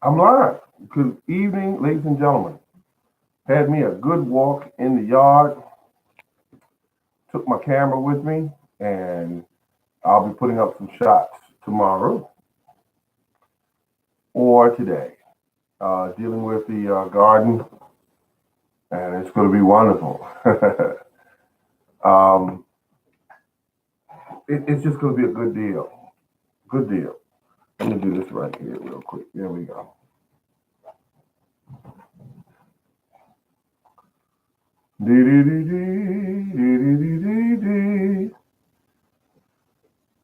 I'm live. Good evening, ladies and gentlemen. Had me a good walk in the yard, took my camera with me, and I'll be putting up some shots tomorrow or today, dealing with the garden, and it's going to be wonderful. um, it's just going to be a good deal. Good deal. Let me do this right here real quick. There we go.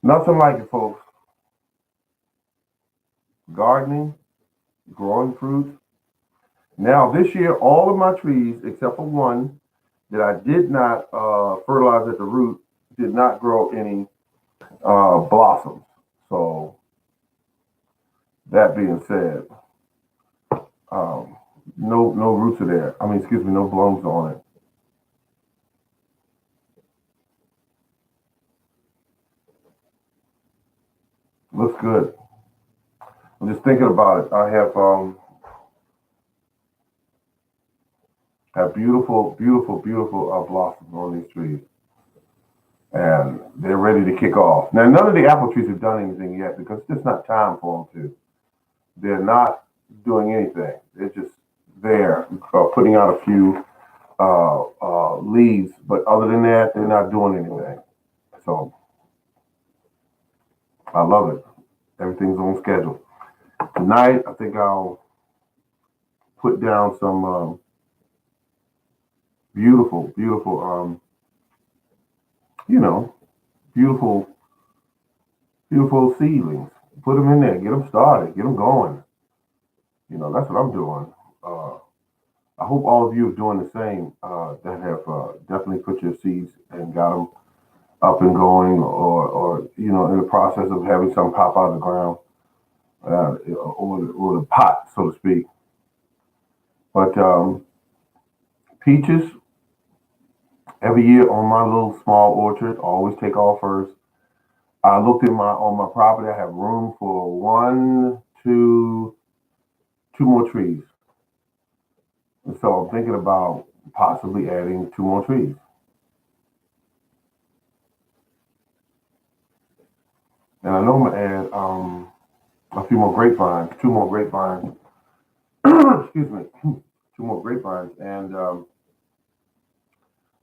Nothing like it, folks. Gardening, growing fruits. Now, this year, all of my trees, except for one that I did not fertilize at the root, did not grow any blossoms. So, that being said, um, no roots are there. I mean, excuse me, no blooms on it. Looks good. I'm just thinking about it. I have beautiful, beautiful, beautiful blossoms on these trees, and they're ready to kick off. Now, none of the apple trees have done anything yet because it's just not time for them to. They're not doing anything. They're just there, putting out a few leaves, but other than that, they're not doing anything. So I love it. Everything's on schedule. Tonight, I think I'll put down some beautiful, beautiful, you know, beautiful, beautiful seedlings. Put them in there, get them started, get them going. That's what I'm doing. Uh, I hope all of you are doing the same. That have definitely put your seeds and got them up and going, or in the process of having some pop out of the ground, or the pot, so to speak. But peaches every year on my little small orchard always take off first. I looked at my on my property. I have room for one, two more trees, and so I'm thinking about possibly adding two more trees. And I know I'm gonna add a few more grapevines, two more grapevines. Excuse me, two more grapevines, and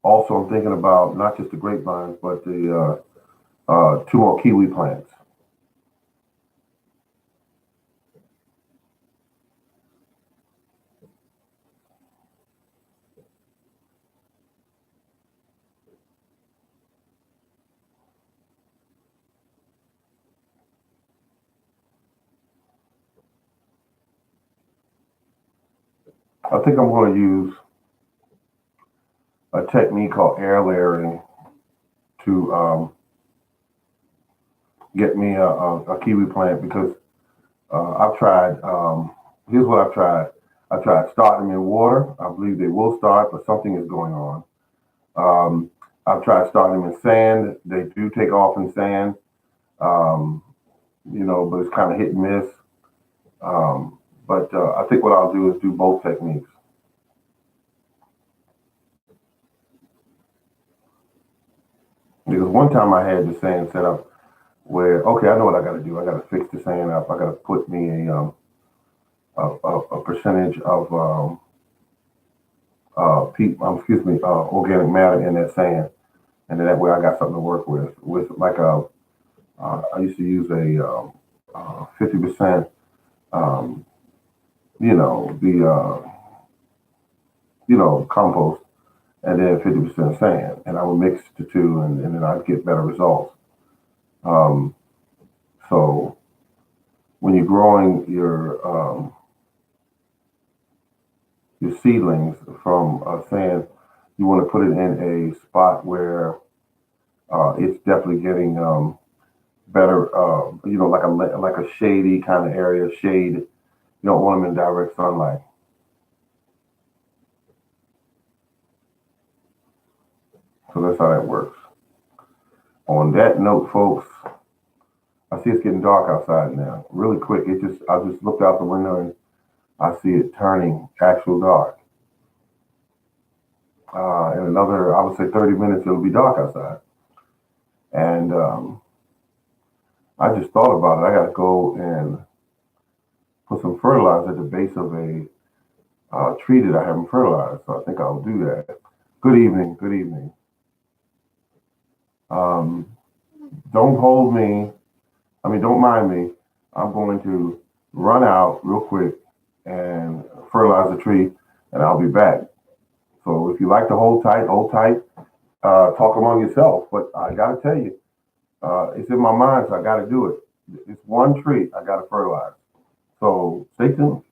also I'm thinking about not just the grapevines, but the two more kiwi plants. I think I'm going to use a technique called air layering to get me a kiwi plant because I've tried. Here's what I've tried. I tried starting them in water. I believe they will start, but something is going on. Um, I've tried starting them in sand. They do take off in sand, um, but it's kind of hit and miss. But I think what I'll do is do both techniques. Because one time I had the sand set up where, okay, I know what I got to do. I got to fix the sand up. I got to put me a percentage of excuse me, organic matter in that sand, and then that way I got something to work with. With like I used to use a 50%, um, the compost, and then 50% sand, and I would mix the two, and then I'd get better results. Um, so when you're growing your seedlings from sand, you want to put it in a spot where it's definitely getting better. Like a shady kind of area, shade. You don't want them in direct sunlight. So that's how that works. On that note, folks, I see it's getting dark outside now. Really quick, I just looked out the window and I see it turning actual dark. In another, I would say 30 minutes, it'll be dark outside. And I just thought about it. I got to go and put some fertilizer at the base of a tree that I haven't fertilized. So I think I'll do that. Good evening. Good evening. Um, don't hold me. I mean, don't mind me. I'm going to run out real quick and fertilize the tree, and I'll be back. So if you like to hold tight, hold tight. Talk among yourself. But I got to tell you, it's in my mind, so I got to do it. It's one tree I got to fertilize. So stay tuned.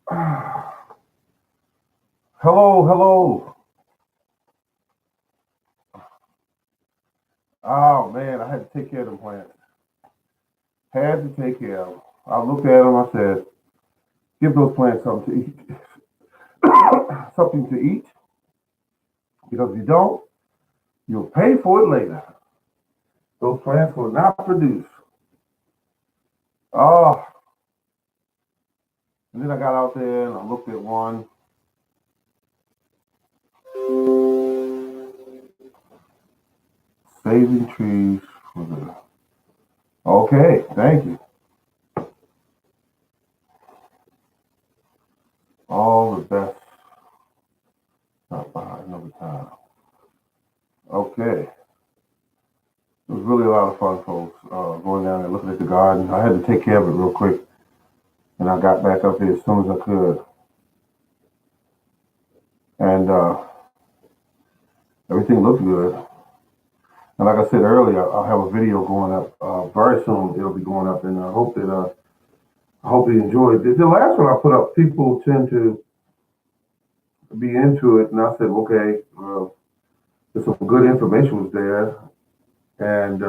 Hello, hello. Oh man, I had to take care of them plants. Had to take care of them. I looked at them. I said, "Give those plants something to eat. Something to eat, because if you don't, you'll pay for it later. Those plants will not produce." Oh, and then I got out there and I looked at one. Saving trees for the. Okay, thank you. All the best. Not by another time. Okay. It was really a lot of fun, folks. Going down there looking at the garden. I had to take care of it real quick, and I got back up there as soon as I could. And everything looked good. And like I said earlier, I'll have a video going up very soon. It'll be going up, and I hope you enjoyed it. The last one I put up, people tend to be into it, and I said, okay, there's some good information was there, and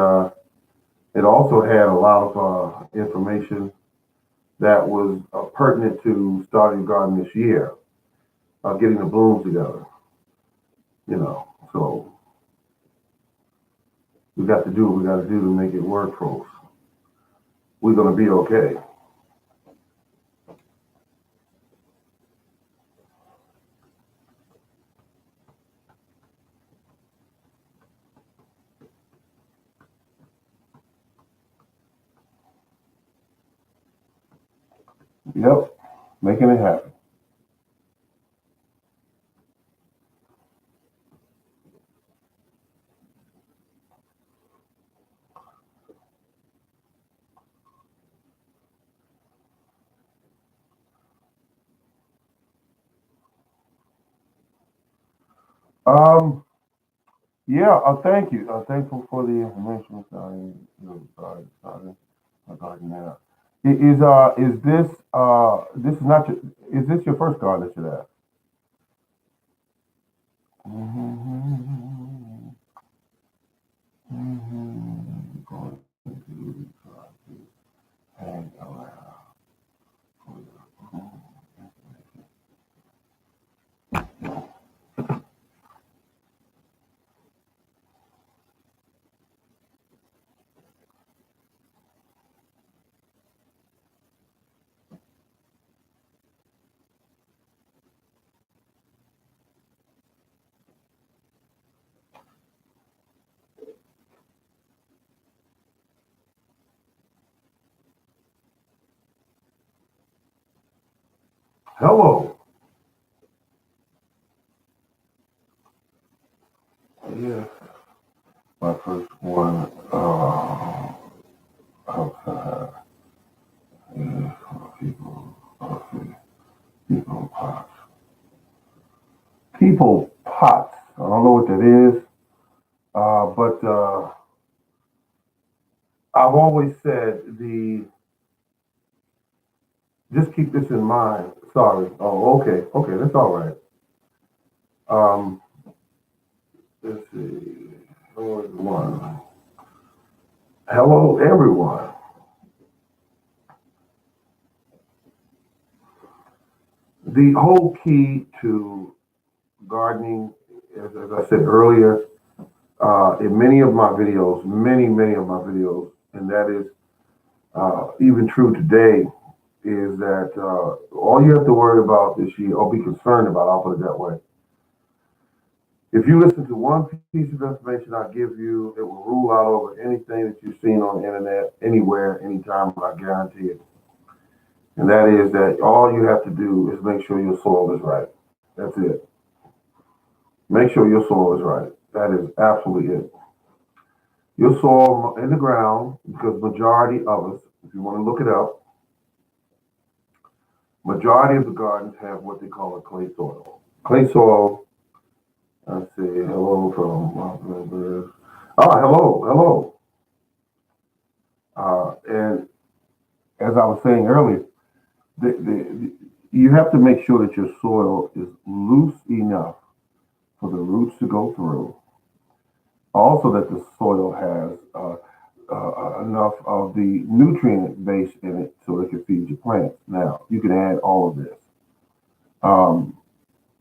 it also had a lot of information that was pertinent to starting garden this year, getting the blooms together. So we got to do what we got to do to make it work, folks. We're gonna be okay. Yep, making it happen. Um, yeah, thank you. Thankful for the information regarding regarding that. Is this this is not your, is this your first garden that you have? Mm-hmm. Mm-hmm. Going to hang around. Hello. Yes, my first one. Outside is people. People pots. People pots. I don't know what that is, but I've always said the. Just keep this in mind. Sorry. Oh, okay. Okay, that's all right. Um, let's see. Hello, everyone. Hello, everyone. The whole key to gardening, as I said earlier, in many of my videos, many of my videos, and that is even true today, is that all you have to worry about this year, or be concerned about, I'll put it that way. If you listen to one piece of information I give you, it will rule out over anything that you've seen on the internet, anywhere, anytime, I guarantee it. And that is that all you have to do is make sure your soil is right. That's it. Make sure your soil is right. That is absolutely it. Your soil in the ground, because majority of us, if you want to look it up, majority of the gardens have what they call a clay soil. Clay soil. Let's see. Hello from hello, hello. And as I was saying earlier, the You have to make sure that your soil is loose enough for the roots to go through. Also, that the soil has enough of the nutrient base in it so it can feed your plants. Now, you can add all of this. Um,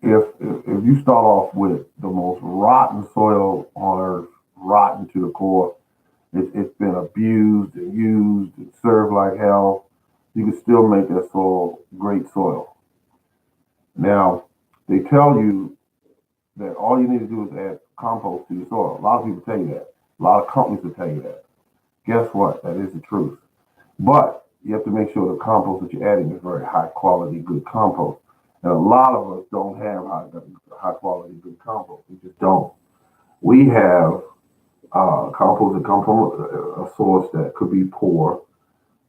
if you start off with the most rotten soil on earth, rotten to the core, it's been abused and used and served like hell, you can still make that soil great soil. Now, they tell you that all you need to do is add compost to your soil. A lot of people tell you that. A lot of companies will tell you that. Guess what? That is the truth. But you have to make sure the compost that you're adding is very high quality, good compost. And a lot of us don't have high quality, good compost. We just don't. We have compost that come from a source that could be poor,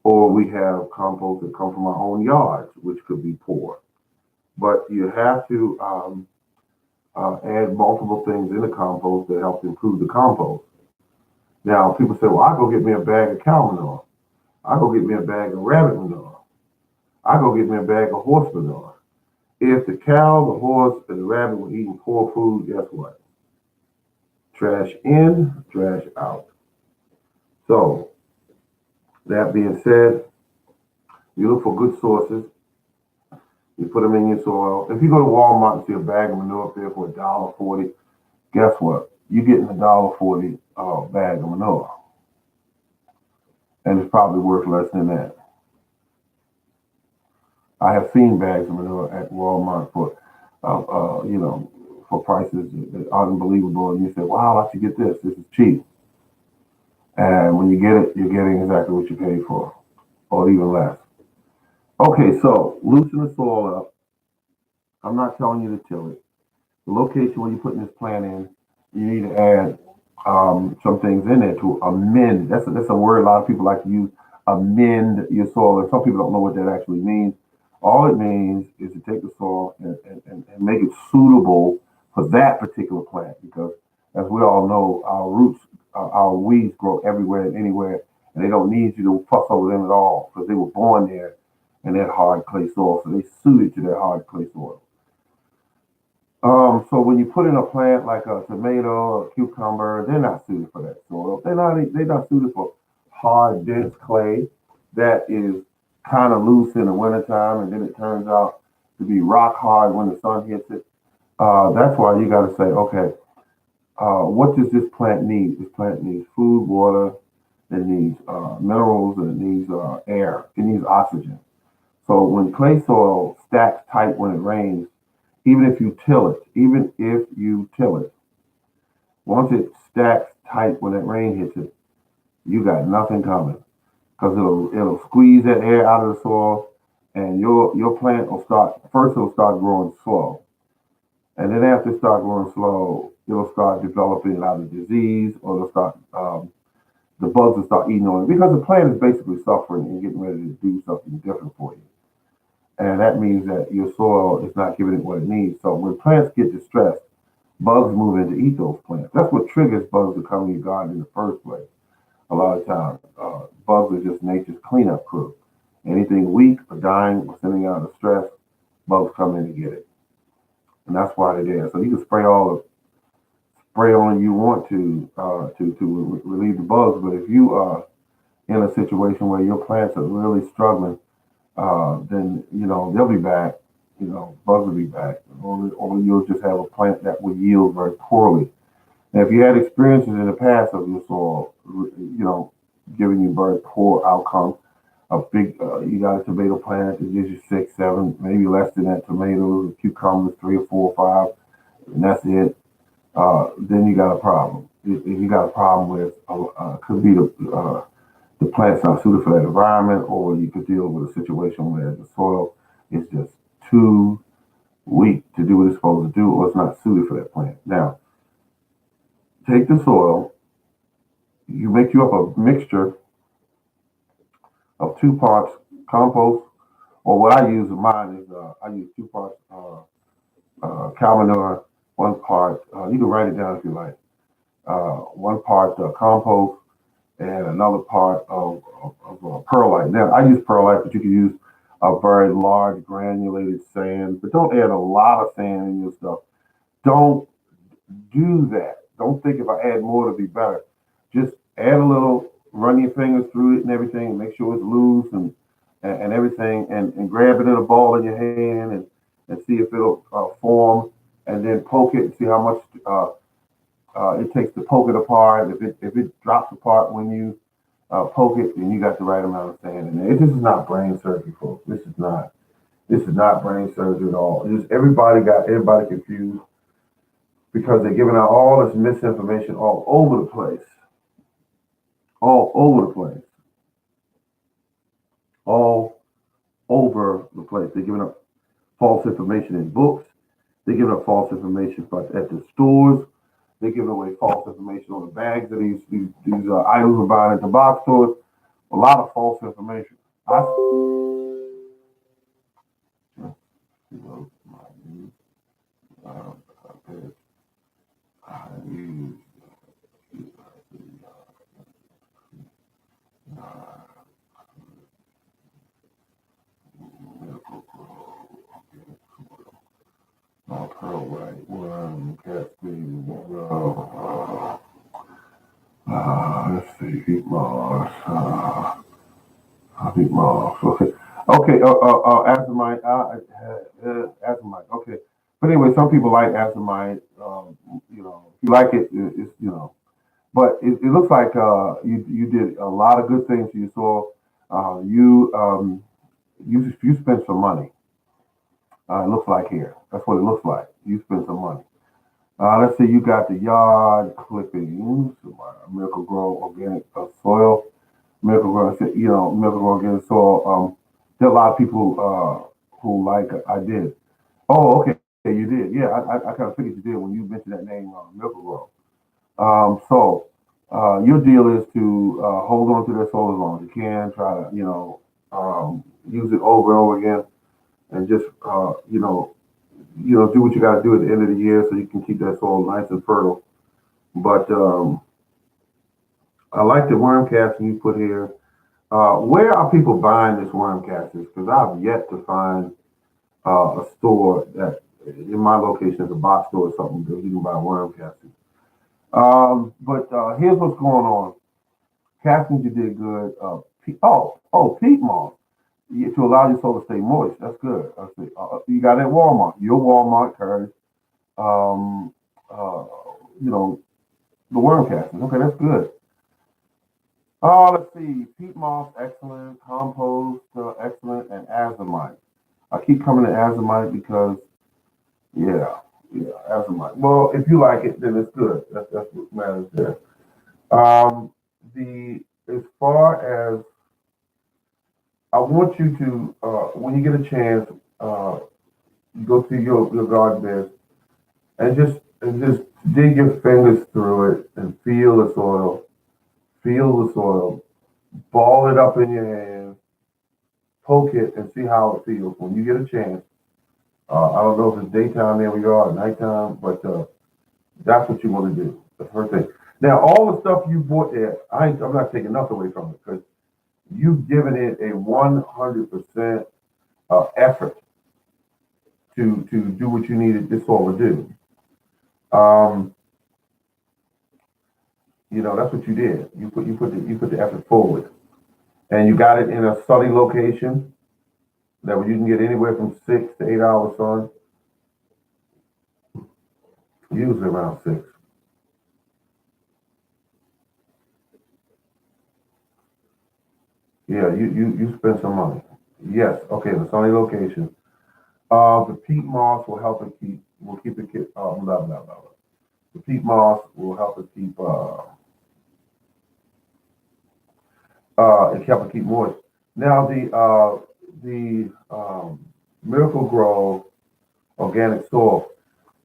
or we have compost that come from our own yards, which could be poor. But you have to add multiple things in the compost that help improve the compost. Now, people say, well, I go get me a bag of cow manure. I go get me a bag of rabbit manure. I go get me a bag of horse manure. If the cow, the horse, and the rabbit were eating poor food, guess what? Trash in, trash out. So, that being said, you look for good sources. You put them in your soil. If you go to Walmart and see a bag of manure up there for $1.40, guess what? You're getting $1.40 bag of manure. And it's probably worth less than that. I have seen bags of manure at Walmart for, for prices that are unbelievable. And you say, wow, I should get this. This is cheap. And when you get it, you're getting exactly what you paid for, or even less. Okay, so loosen the soil up. I'm not telling you to till it. The location where you're putting this plant in, you need to add some things in there to amend. That's a word a lot of people like to use. Amend your soil, and some people don't know what that actually means. All it means is to take the soil and make it suitable for that particular plant. Because as we all know, our roots, our weeds grow everywhere and anywhere, and they don't need you to fuss over them at all because they were born there in that hard clay soil, so they suited to that hard clay soil. So when you put in a plant like a tomato or a cucumber, they're not suited for that soil. They're not suited for hard, dense clay that is kind of loose in the wintertime and then it turns out to be rock hard when the sun hits it. That's why you got to say, okay, what does this plant need? This plant needs food, water, it needs minerals, and it needs air, it needs oxygen. So when clay soil stacks tight when it rains, even if you till it, once it stacks tight when that rain hits it, you got nothing coming because it'll squeeze that air out of the soil, and your plant will start first. It'll start growing slow, and then after it starts growing slow, it'll start developing either disease or it'll start the bugs will start eating on it because the plant is basically suffering and getting ready to do something different for you. And that means that your soil is not giving it what it needs. So when plants get distressed, bugs move in to eat those plants. That's what triggers bugs to come in your garden in the first place. A lot of times, bugs are just nature's cleanup crew. Anything weak or dying or sending out a stress, bugs come in to get it, and that's why they're there. So you can spray all the spray on you want to relieve the bugs, but if you are in a situation where your plants are really struggling, then they'll be back. Bugs will be back, or you'll just have a plant that will yield very poorly. Now, if you had experiences in the past of your soil, giving you very poor outcome, you got a tomato plant that gives you six, seven, maybe less than that tomatoes, cucumbers, three or four or five, and that's it. Then you got a problem. If you got a problem with, could be the plant's not suited for that environment, or you could deal with a situation where the soil is just too weak to do what it's supposed to do, or it's not suited for that plant. Now, take the soil, you make you up a mixture of 2 parts compost, or what I use in mine is I use 2 parts cow manure, 1 part, you can write it down if you like, 1 part compost, and another part of perlite. Now, I use perlite, but you can use a very large granulated sand, but don't add a lot of sand in your stuff. Don't do that. Don't think if I add more it'll be better. Just add a little, run your fingers through it and everything, and make sure it's loose and everything, and grab it in a ball in your hand and see if it'll form, and then poke it and see how much it takes to poke it apart. If it drops apart when you poke it, then you got the right amount of sand in there. This is not brain surgery, folks. This is not brain surgery at all. It's just everybody got everybody confused because they're giving out all this misinformation all over the place, all over the place, all over the place. They're giving up false information in books. They're giving up false information at the stores. They're giving away false information on the bags of these items we're buying at the box stores. A lot of false information. I, you know, uh, I use, pearl white worm, cascade, let's see, heat moss, heat moss. Okay, okay, azomite, azomite. Okay, but anyway, some people like azomite. If you like it, it's but it looks like you did a lot of good things to your soil. You spent some money. It looks like here. That's what it looks like. You spent some money. Let's see. You got the yard clippings, Miracle Grow organic soil, Miracle Grow. Miracle Grow organic soil. There are a lot of people who like. I did. Oh, okay. You did. Yeah, I kind of figured you did when you mentioned that name, Miracle Grow. So your deal is to hold on to that soil as long as you can. Try to use it over and over again, and just do what you got to do at the end of the year so you can keep that soil nice and fertile. But I like the worm casting you put here. Where are people buying this worm casting? Because I've yet to find a store that in my location is a box store or something that you can buy worm casting. But here's what's going on. Castings, you did good. Peat moss. To allow your soil to stay moist. That's good. That's it. You got it at Walmart. Your Walmart carries, um, uh, you know, the worm castings. Okay, that's good. Let's see. Peat moss, excellent. Compost, excellent. And azomite. I keep coming to azomite because, yeah, yeah, azomite. Well, if you like it, then it's good. That's what matters there. Um, the as far as I want you to, when you get a chance, uh, go through your garden beds and just dig your fingers through it and feel the soil, ball it up in your hand, poke it, and see how it feels when you get a chance. I don't know if it's daytime there we are, or nighttime, but that's what you want to do. That's the first thing. Now, all the stuff you bought there, I'm not taking nothing away from it because you've given it a 100% effort to do what you needed this soil to do. Um, that's what you did. You put the effort forward, and you got it in a sunny location that where you can get anywhere from 6 to 8 hours sun, usually around six. Yeah, you spend some money. Yes, okay, the sunny location. The peat moss will keep it blah blah blah. Blah. The peat moss will help it keep it help it keep moist. Now the Miracle Grow organic soil.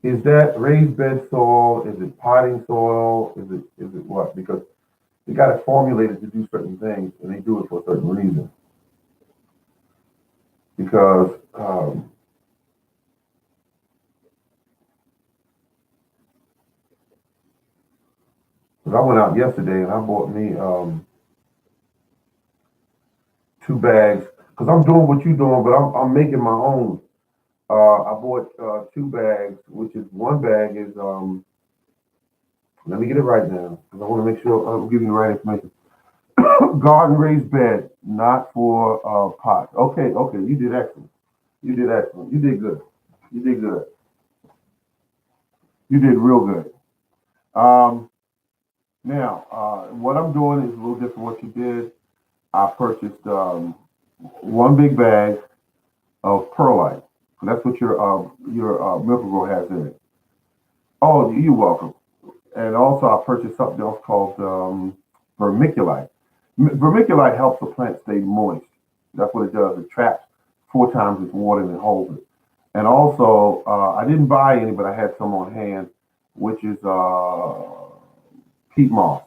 Is that raised bed soil? Is it potting soil? Is it what? Because they got it formulated to do certain things, and they do it for a certain reason. Because 'cause I went out yesterday and I bought me 2 bags. because I'm doing what you're doing, but I'm making my own. I bought 2 bags, which is one bag is let me get it right now because I want to make sure I'm giving you the right information. Garden raised bed, not for pots. Okay, okay, you did excellent. You did excellent. You did good. You did good. You did real good. Um, Now, what I'm doing is a little different. What you did, I purchased one big bag of perlite. That's what your Miracle has in it. Oh, you're welcome. And also, I purchased something else called vermiculite. Vermiculite helps the plant stay moist. That's what it does. It traps 4 times its water and it holds it. And also, I didn't buy any, but I had some on hand, which is peat moss.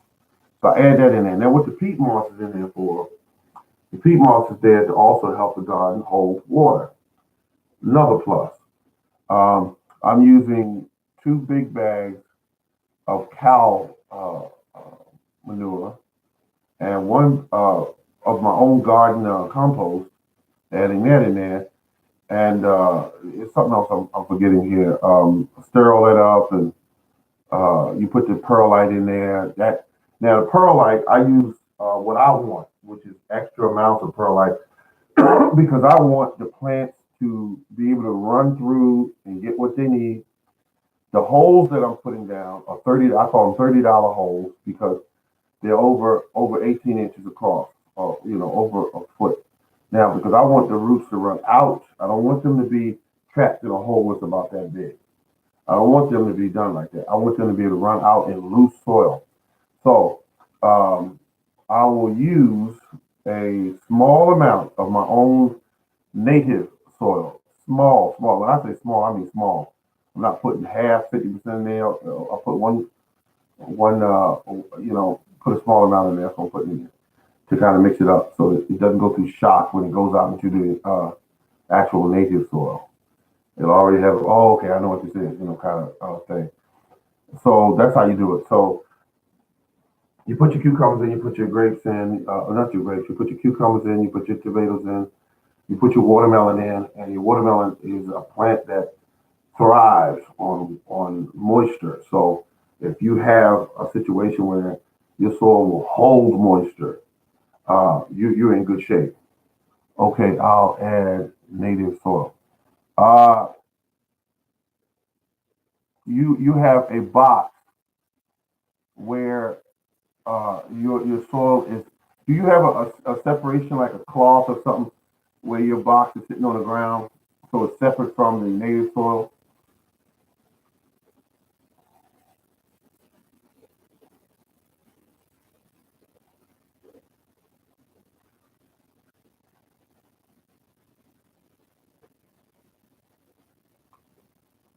So I add that in there. Now, what the peat moss is in there for? The peat moss is there to also help the garden hold water. Another plus. I'm using 2 big bags of cow manure and one of my own garden compost, adding that in there. And it's something else I'm forgetting here. Stir all that up, and you put the perlite in there. That now the perlite I use what I want, which is extra amounts of perlite, because I want the plants to be able to run through and get what they need. The holes that I'm putting down are 30. I call them $30 holes because they're over 18 inches across, or over a foot. Now, because I want the roots to run out, I don't want them to be trapped in a hole that's about that big. I don't want them to be done like that. I want them to be able to run out in loose soil. So um, I will use a small amount of my own native soil. Small, small. When I say small, I mean small. I'm not putting half, 50% in there. I'll put one, put a small amount in there. So I'm putting in there to kind of mix it up so that it doesn't go through shock when it goes out into the actual native soil. It'll already have, oh, okay, I know what this is, kind of thing. So that's how you do it. So you put your cucumbers in, you put your grapes in, not your grapes, you put your cucumbers in, you put your tomatoes in, you put your watermelon in, and your watermelon is a plant that thrives on moisture. So if you have a situation where your soil will hold moisture, you're in good shape. Okay, I'll add native soil. Uh, you have a box where your soil is. Do you have a separation like a cloth or something where your box is sitting on the ground so it's separate from the native soil?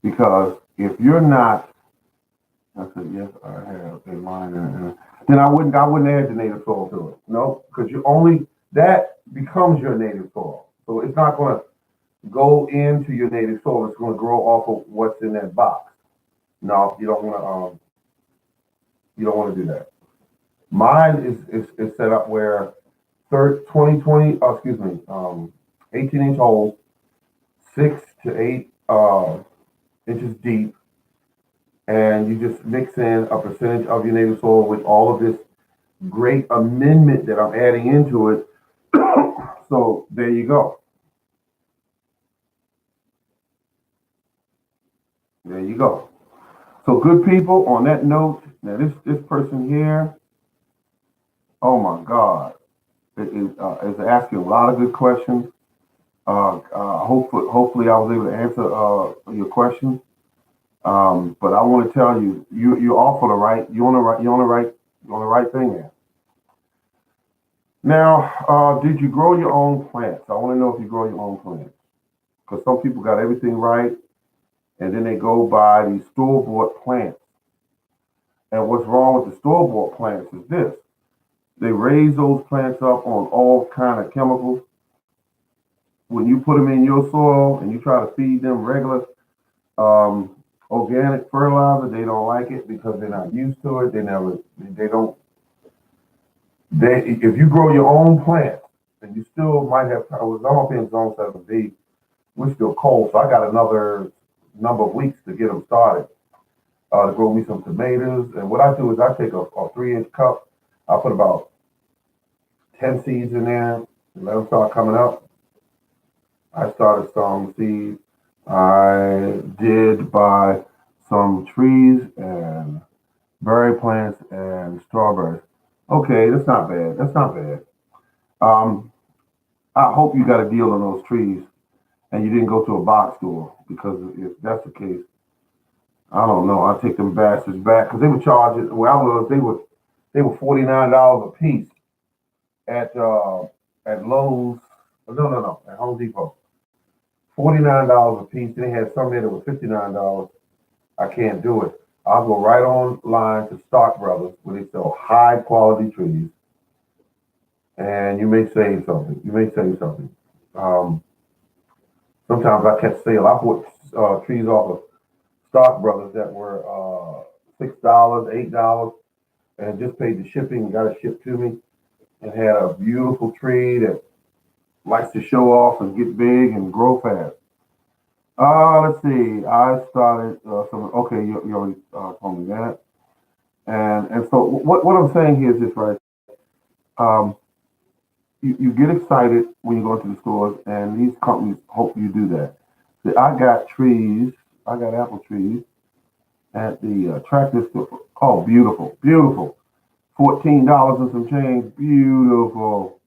Because if you're not, I said yes, I have a line, then I wouldn't add the native soil to it. No, because you only that becomes your native soil. So it's not going to go into your native soil. It's going to grow off of what's in that box. No, you don't want to. You don't want to do that. Mine is set up where 18-inch holes, 6 to 8 inches deep, and you just mix in a percentage of your native soil with all of this great amendment that I'm adding into it. So there you go. There you go. So good people. On that note, now this person here, oh my God, is asking a lot of good questions. Hopefully, I was able to answer your questions. But I want to tell you, you're off on the right. You're on the right thing there. Now, did you grow your own plants? I want to know if you grow your own plants because some people got everything right, and then they go buy these store-bought plants. And what's wrong with the store-bought plants is this: they raise those plants up on all kind of chemicals. When you put them in your soil and you try to feed them regular um, organic fertilizer, they don't like it because they're not used to it. They don't. If you grow your own plant, and you still might have time. I'm up in zone 7B. We're still cold, so I got another number of weeks to get them started. To grow me some tomatoes, and what I do is I take a 3-inch cup. I put about 10 seeds in there, and let them start coming up. I started some seeds. I did buy some trees and berry plants and strawberries. Okay, that's not bad. That's not bad. Um, I hope you got a deal on those trees and you didn't go to a box store because if that's the case, I don't know. I'll take them bastards back because they were charging. Where I was, they were $49 a piece at Lowe's. No, at Home Depot. $49 a piece. They had some there that were $59. I can't do it. I'll go right online to Stock Brothers where they sell high quality trees, and you may save something. You may save something. Um, Sometimes I catch sale. I bought trees off of Stock Brothers that were $6, $8, and just paid the shipping and got it shipped to me. And had a beautiful tree that likes to show off and get big and grow fast. Let's see. I started some. Okay, you already told me that. And so what I'm saying here is this, right? Um, you get excited when you go into the stores, and these companies hope you do that. See, I got trees. I got apple trees at the tractor store. Oh, beautiful, beautiful. $14 and some change. Beautiful.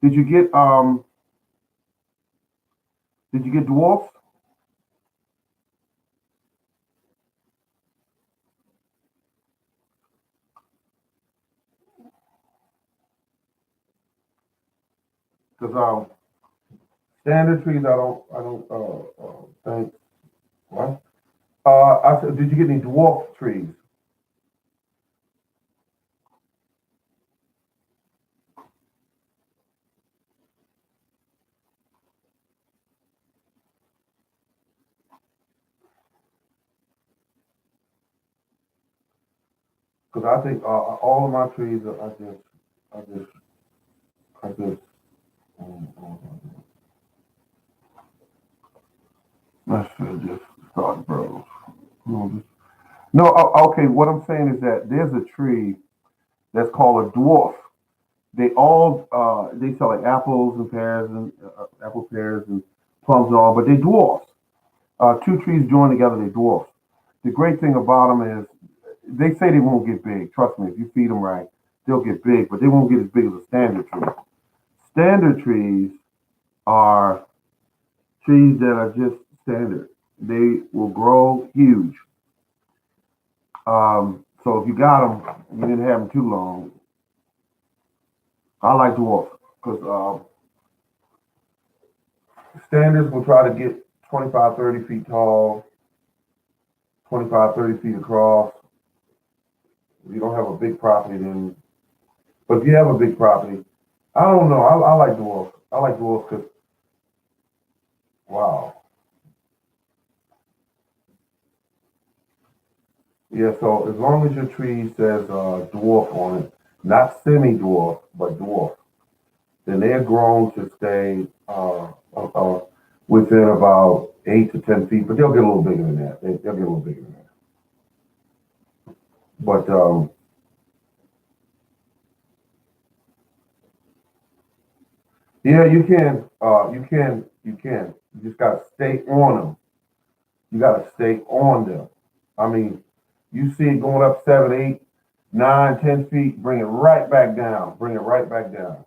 Did you get um? Did you get dwarfs? Because standard trees, I don't think. What? I said, did you get any dwarf trees? Because I think all of my trees, I just, I just, um, um, I should just start, bro. No, no, okay. What I'm saying is that there's a tree that's called a dwarf. They sell like apples and pears and apple pears and plums and all, but they dwarfs. Two trees joined together, they dwarfs. The great thing about them is they say they won't get big. Trust me, if you feed them right, they'll get big, but they won't get as big as a standard tree. Standard trees are trees that are just standard. They will grow huge. So if you got them, you didn't have them too long. I like dwarf because standards will try to get 25, 30 feet tall, 25, 30 feet across. If you don't have a big property, then, but if you have a big property, I don't know. I like dwarf. I like dwarf because, wow. Yeah, so as long as your tree says dwarf on it, not semi-dwarf, but dwarf, then they're grown to stay within about 8 to 10 feet, but they'll get a little bigger than that. They'll get a little bigger than that. But yeah, you can. You just gotta stay on them. You gotta stay on them. I mean, you see it going up 7, 8, 9, 10 feet, bring it right back down. Bring it right back down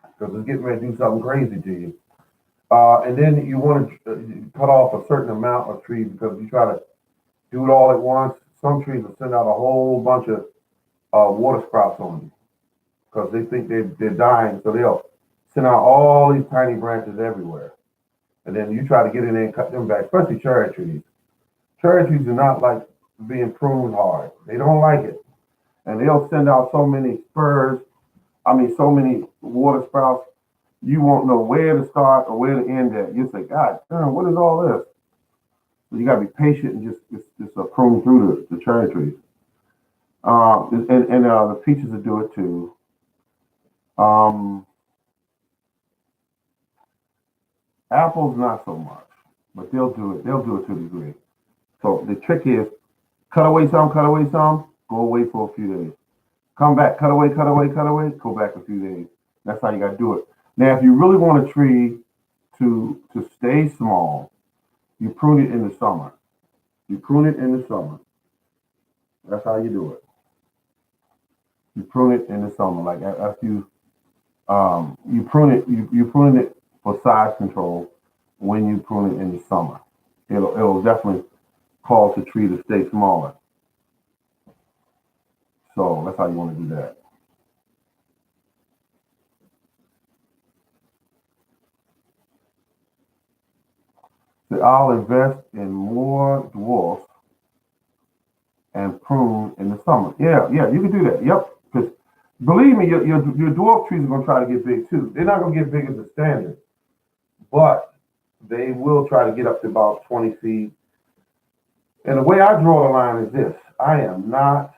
because it's getting ready to do something crazy to you. And then you want to cut off a certain amount of trees because you try to do it all at once. Some trees will send out a whole bunch of water sprouts on you because they think they're dying, so they'll send out all these tiny branches everywhere. And then you try to get in there and cut them back, especially cherry trees. Cherry trees do not like being pruned hard. They don't like it. And they'll send out so many spurs, I mean, so many water sprouts, you won't know where to start or where to end at. You say, God damn, what is all this? So you got to be patient and just prune through the cherry trees. And the peaches will do it too. Um, Apples not so much, but they'll do it. They'll do it to a degree. So the trick is cut away some, go away for a few days. Come back, cut away, go back a few days. That's how you got to do it. Now, if you really want a tree to stay small, you prune it in the summer. You prune it in the summer. That's how you do it. You prune it in the summer. Like after you prune it, you prune it for size control when you prune it in the summer. It'll definitely cause the tree to stay smaller. So that's how you want to do that. So I'll invest in more dwarfs and prune in the summer. Yeah, yeah, you can do that. Yep. Because believe me, your dwarf trees are going to try to get big too. They're not going to get big as a standard, but they will try to get up to about 20 feet. And the way I draw the line is this: I am not,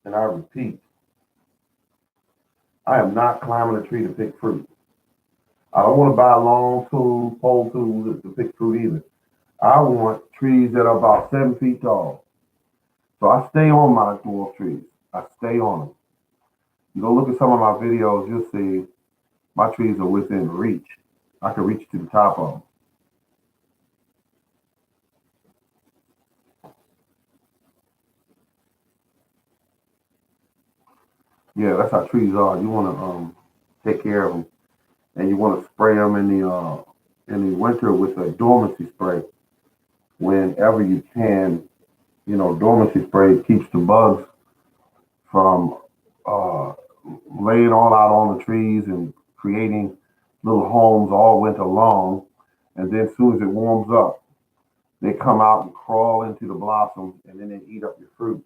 and I repeat, I am not climbing a tree to pick fruit. I don't want to buy long tools, pole tools to pick fruit either. I want trees that are about 7 feet tall. So I stay on my dwarf trees. I stay on them. You go look at some of my videos, you'll see my trees are within reach. I can reach to the top of them. Yeah, that's how trees are. You want to take care of them, and you want to spray them in the winter with a dormancy spray whenever you can. You know, dormancy spray keeps the bugs from uh, laying all out on the trees and creating little homes all winter long. And then as soon as it warms up, they come out and crawl into the blossoms and then they eat up your fruit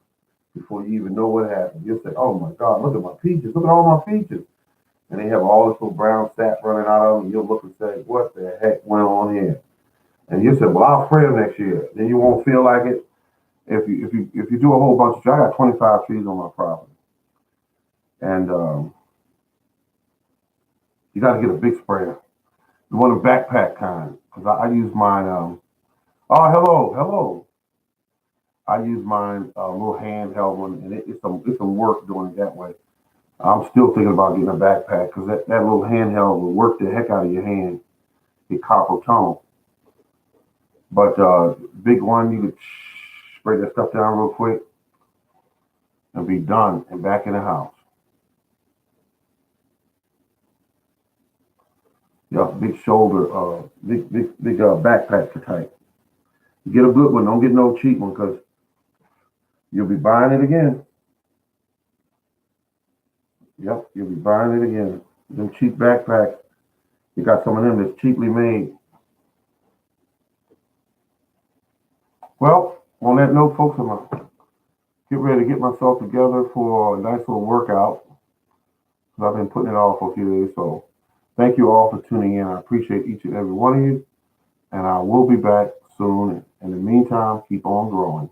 before you even know what happened. You'll say, oh my God, look at my peaches. Look at all my peaches. And they have all this little brown sap running out of them. You'll look and say, what the heck went on here? And you say, well, I'll spray them next year. Then you won't feel like it. If you do a whole bunch of trees, I got 25 trees on my property. And you got to get a big sprayer. You want a backpack kind. Because I use mine. Oh, hello, hello. I use mine a little handheld one, and it's some work doing it that way. I'm still thinking about getting a backpack because that little handheld will work the heck out of your hand. Get carpal tunnel. But big one, you could spray that stuff down real quick and be done and back in the house. Yeah, big shoulder, big backpack for type. Get a good one. Don't get no cheap one because you'll be buying it again. Yep, you'll be buying it again. Them cheap backpacks. You got some of them that's cheaply made. Well, on that note, folks, I'm gonna get ready to get myself together for a nice little workout. I've been putting it off for a few days. So thank you all for tuning in. I appreciate each and every one of you. And I will be back soon. In the meantime, keep on growing.